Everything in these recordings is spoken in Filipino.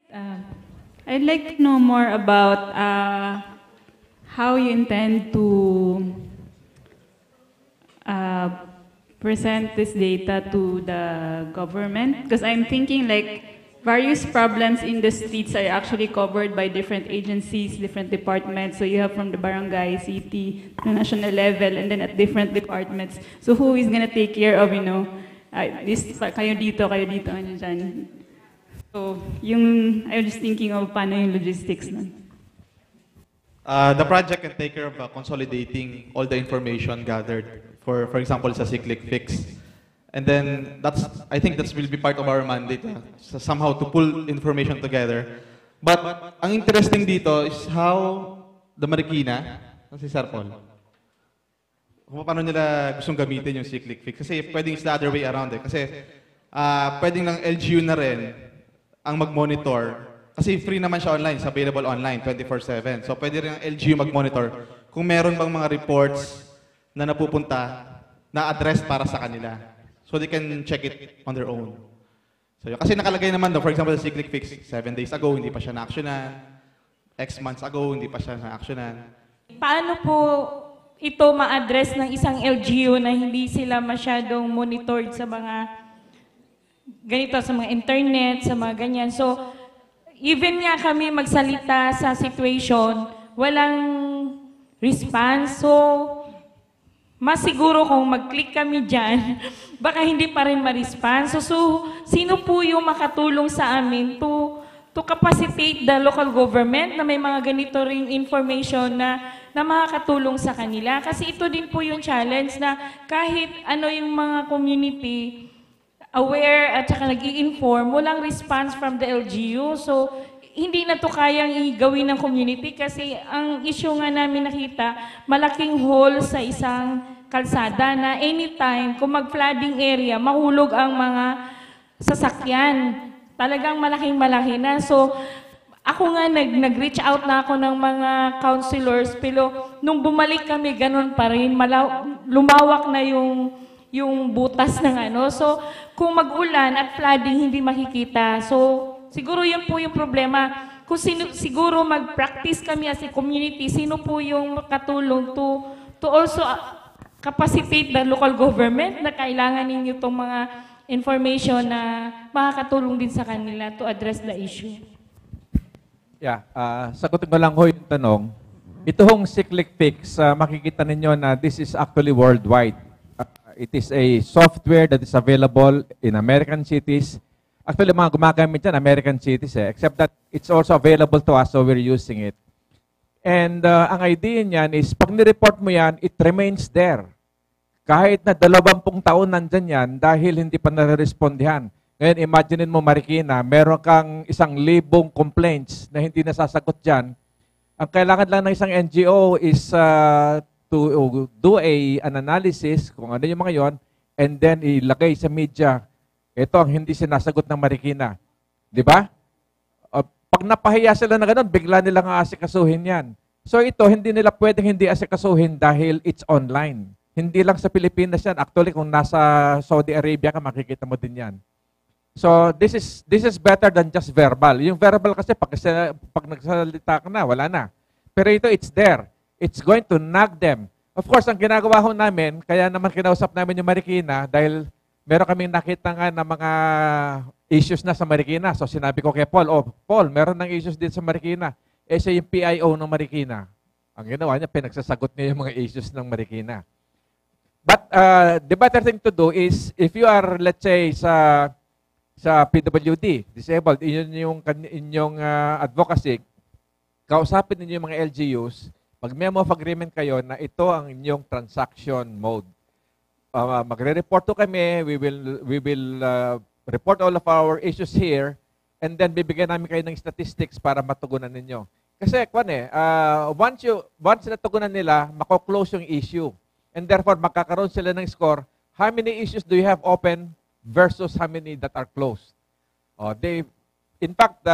Uh, I'd like to know more about how you intend to uh, present this data to the government. Because I'm thinking like various problems in the streets are actually covered by different agencies, different departments. So you have from the barangay, city, the national level, and then at different departments. So who is gonna take care of, this, kayo dito, ano dyan. So, I'm just thinking of paano yung logistics nun. The project can take care of consolidating all the information gathered, for example, sa Cyclic Fix. And then, I think that will be part of our mandate, somehow to pull information together. But, ang interesting dito is how the Marikina, si Sir Paul, kung paano nila gustong gamitin yung Cyclic Fix. Kasi pwedeng it's the other way around eh. Kasi pwedeng ng LGU na rin ang mag-monitor. Kasi free naman siya online, it's available online 24/7. So pwede rin ang LGU mag-monitor kung meron bang mga reports na napupunta na address para sa kanila. So they can check it on their own. So kasi nakalagay naman doon, for example, sa Cyclic Fix, 7 days ago, hindi pa siya na-actionan. X months ago, hindi pa siya na-actionan. Paano po ito ma-address ng isang LGU na hindi sila masyadong monitored sa mga ganito, sa mga internet, sa mga ganyan. So, even nga kami magsalita sa situation, walang response. So, mas siguro kung mag-click kami dyan, baka hindi pa rin ma-response. So, sino po yung makatulong sa amin to capacitate the local government na may mga ganito ring information na makakatulong sa kanila? Kasi ito din po yung challenge na kahit ano yung mga community aware at saka nag-i-inform, walang response from the LGU. So, hindi na to kayang i-gawin ng community kasi ang issue nga namin nakita, malaking hole sa isang kalsada na anytime, kung mag-flooding area, mahulog ang mga sasakyan. Talagang malaking-malaki na. So, ako nga nag-reach out na ako ng mga counselors, pero nung bumalik kami, ganun pa rin. Lumawak na yung butas ng ano. So, kung mag-ulan at flooding, hindi makikita. So, siguro yun po yung problema. Kung siguro mag-practice kami as a community, sino po yung katulong to also capacitate the local government na kailangan ninyo itong mga information na makakatulong din sa kanila to address the issue. Yeah, sagutin ko lang ho yung tanong. Ito hong Cyclic Fix, makikita ninyo na this is actually worldwide. It is a software that is available in American cities. Actually, mga gumagamit dyan, American cities except that it's also available to us, so we're using it. And ang idea niyan is, pag nireport mo yan, it remains there. Kahit na 20 taon nandyan yan, dahil hindi pa nare-respondihan. Ngayon, imaginein mo, Marikina, meron kang 1,000 complaints na hindi nasasagot dyan. Ang kailangan lang ng isang NGO is to do an analysis kung ano yung mga yon, and then ilagay sa media, ito ang hindi sinasagot ng Marikina. Di ba? Pag napahiya sila na ganun, bigla nilang aasikasuhin yan. So ito, hindi nila pwedeng hindi asikasuhin dahil it's online. Hindi lang sa Pilipinas yan. Actually, kung nasa Saudi Arabia ka, makikita mo din yan. So this is better than just verbal. Yung verbal kasi, pag nagsalita ka na, wala na. Pero ito, it's there. It's going to nag them. Of course, ang ginagawa ho namin, kaya naman kinausap namin yung Marikina dahil meron kaming nakita nga ng mga issues na sa Marikina. So sinabi ko kay Paul, Paul, meron ng issues din sa Marikina. Siya yung PIO ng Marikina. Ang ginawa niya, pinagsasagot niya yung mga issues ng Marikina. But the better thing to do is, if you are, let's say, sa PWD, disabled, inyong advocacy, kausapin ninyo yung mga LGUs, mag-memo of agreement kayo na ito ang inyong transaction mode. Magre-report to kami, we will report all of our issues here, and then bibigyan namin kayo ng statistics para matugunan ninyo. Kasi, once natugunan nila, mako-close yung issue. And therefore, magkakaroon sila ng score, how many issues do you have open versus how many that are closed. In fact,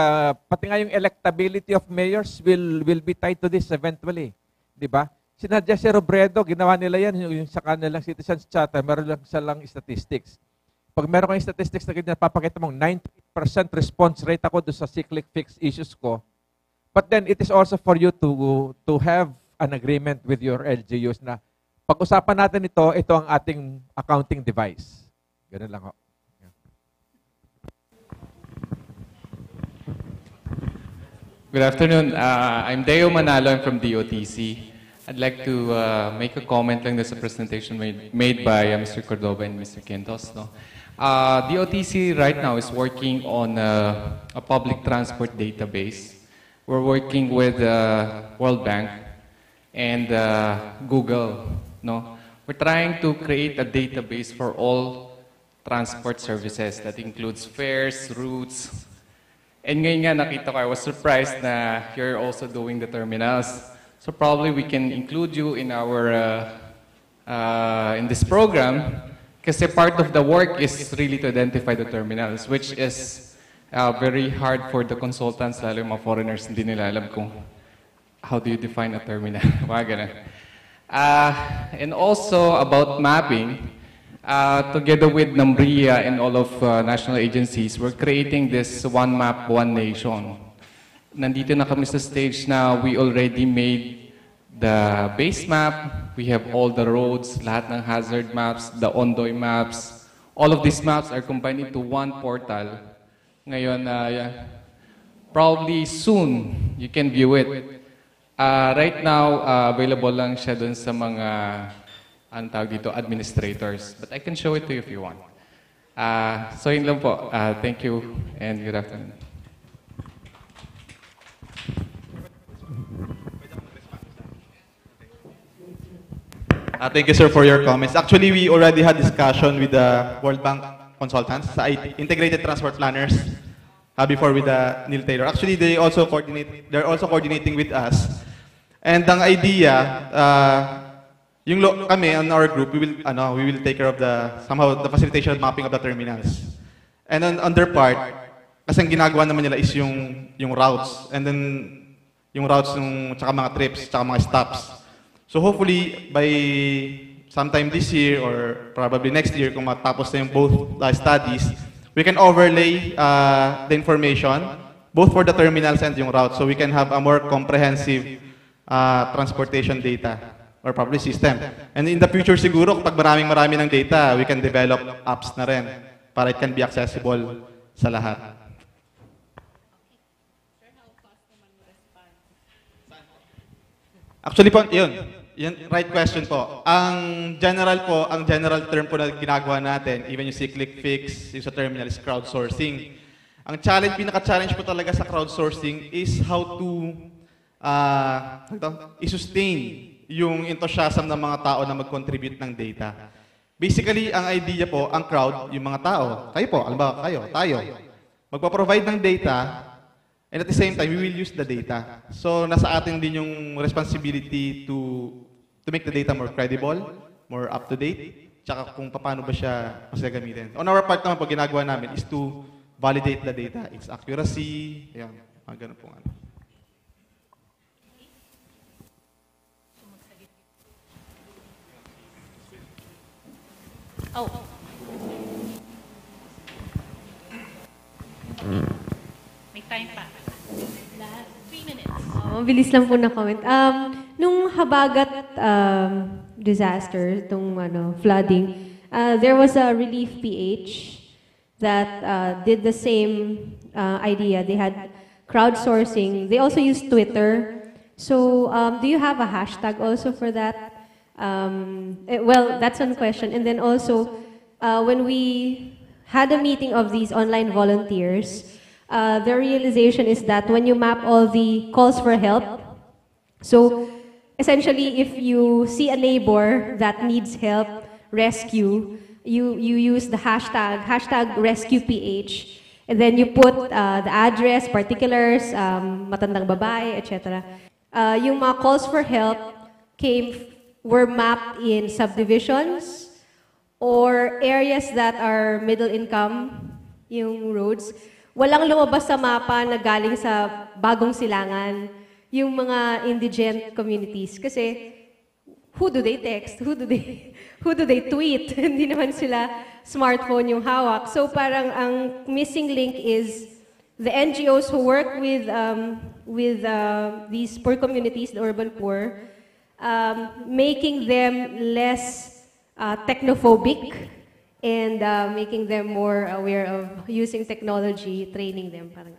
pati nga yung electability of mayors will be tied to this eventually. Di ba? Sina Jesse Robredo, ginawa nila yan, yung sa kanilang citizens charter, meron lang silang statistics. Pag meron kang statistics na ganyan, papakita mong 100% response rate ako doon sa cyclic fix issues ko. But then it is also for you to have an agreement with your LGUs na pag-usapan natin ito ang ating accounting device. Ganun lang ho. Good afternoon. I'm Deo Manalo. I'm from DOTC. I'd like to make a comment lang sa presentation made by Mr. Cordova and Mr. Quintos. No? DOTC right now is working on a public transport database. We're working with World Bank and Google. No? We're trying to create a database for all transport services that includes fares, routes. And ngayon nga nakita ko, I was surprised na you're also doing the terminals. So probably we can include you in our in this program kasi part of the work is really to identify the terminals, which is very hard for the consultants, lalo yung mga foreigners, hindi nila alam kung how do you define a terminal. And also about mapping, together with NAMRIA and all of national agencies, we're creating this One Map, One Nation. Nandito na kami sa stage na we already made the base map, we have all the roads, lahat ng hazard maps, the Ondoy maps. All of these maps are combined into one portal. Ngayon, probably soon, you can view it. Right now, available lang siya dun sa mga ang tawag dito, administrators. But I can show it to you if you want. So yun lang po. Thank you and good afternoon. Thank you, sir, for your comments. Actually, we already had discussion with the World Bank consultants, sa integrated transport planners, before with Neil Taylor. Actually, they're also coordinating with us. And ang idea, kami on our group, we will take care of the facilitation and mapping of the terminals. And on their part, kasi ang ginagawa naman nila is yung routes, and then yung routes tsaka mga trips, tsaka mga stops. So hopefully by sometime this year or probably next year, kung matapos na yung both studies, we can overlay the information both for the terminals and yung routes, so we can have a more comprehensive transportation data or probably system. And in the future siguro, kapag marami ng data, we can develop apps na rin para it can be accessible sa lahat. Actually po, yun, right question po. Ang general term po na ginagawa natin, even yung cyclic fix, yung sa terminal is crowdsourcing. Ang pinaka-challenge po talaga sa crowdsourcing is how to i-sustain yung enthusiasm ng mga tao na mag-contribute ng data. Basically, ang idea po, ang crowd, yung mga tao, kayo po, alam ba kayo, tayo, magpa-provide ng data, and at the same time, we will use the data. So, nasa atin din yung responsibility to make the data more credible, more up-to-date, tsaka kung paano ba siya mas gagamitin. On our part naman po, ginagawa namin is to validate the data, its accuracy, yan, mga ganun po nga. Oh. May time pa. Lahat, 3 minutes. Mabilis lang po na comment. Nung Habagat disaster, itong flooding, there was a relief PH that did the same idea. They had crowdsourcing. They also used Twitter. So do you have a hashtag also for that? Well, that's one question. And then also, when we had a meeting of these online volunteers, the realization is that when you map all the calls for help, so essentially if you see a neighbor that needs help, rescue, you use the hashtag RescuePH, and then you put the address, particulars, matandang babae, etc. Yung mga calls for help were mapped in subdivisions or areas that are middle income, yung roads. Walang lumabas sa mapa na galing sa Bagong Silangan, yung mga indigent communities. Kasi who do they text? Who do they tweet? Hindi naman sila smartphone yung hawak. So parang ang missing link is the NGOs who work with these poor communities, the urban poor, making them less technophobic and making them more aware of using technology, training them. Parang